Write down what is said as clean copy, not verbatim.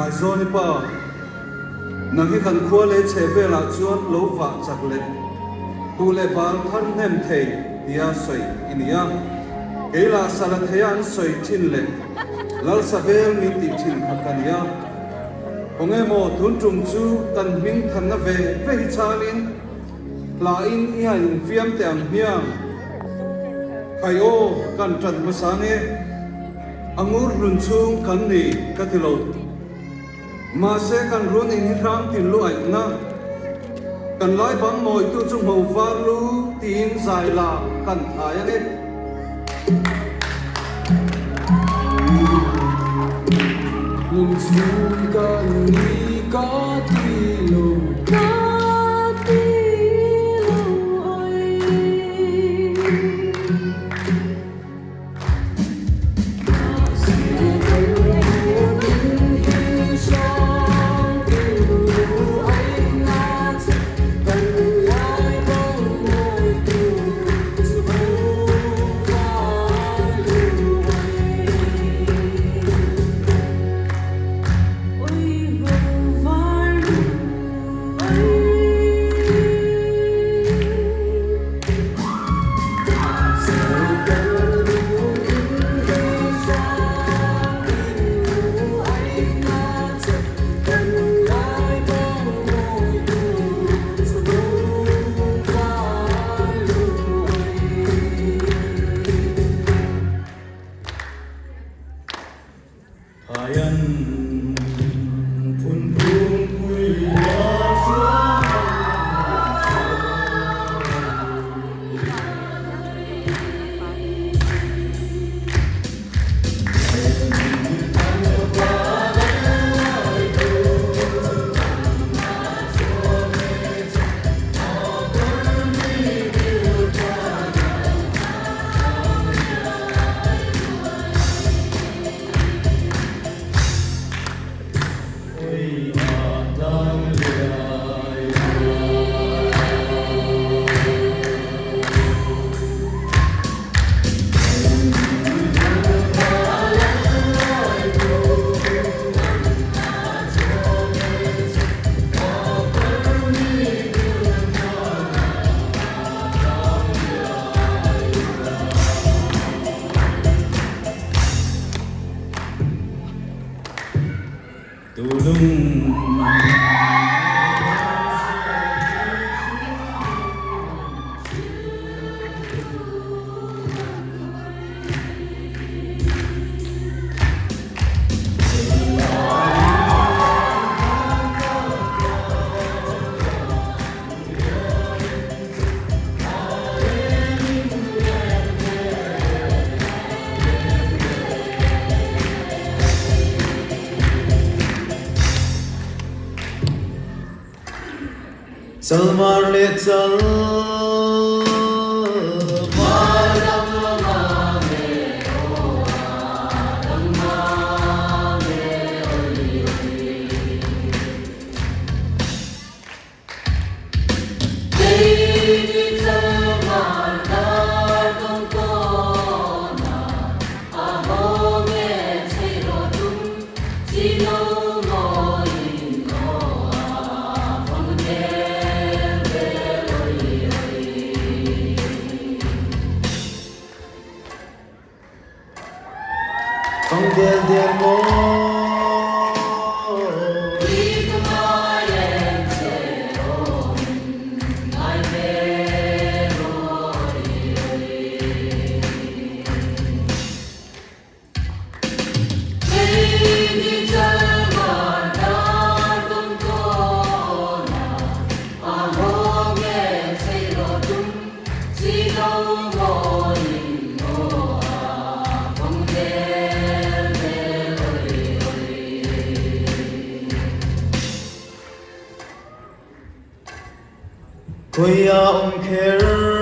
lại do ni pa nang hi kan khua le cheve la chuan lo wa chak le tu le bal than hem thei dia soi inia keila sala theyan soi thin le lal sabel mi ti thin khakania ong emo thun tum chu kan ming than na ve ve hi chalin la in i han fiam te ang hiam hayo kan tran ma sange angur run chung kan ni katilo mà sẽ cần run in ram tin lu ai na cần lái bám mồi tu chung màu vàng lu tin dài là cần thái anh em lùng chung cần đi có ti lùng Chal mar le chal Koya kher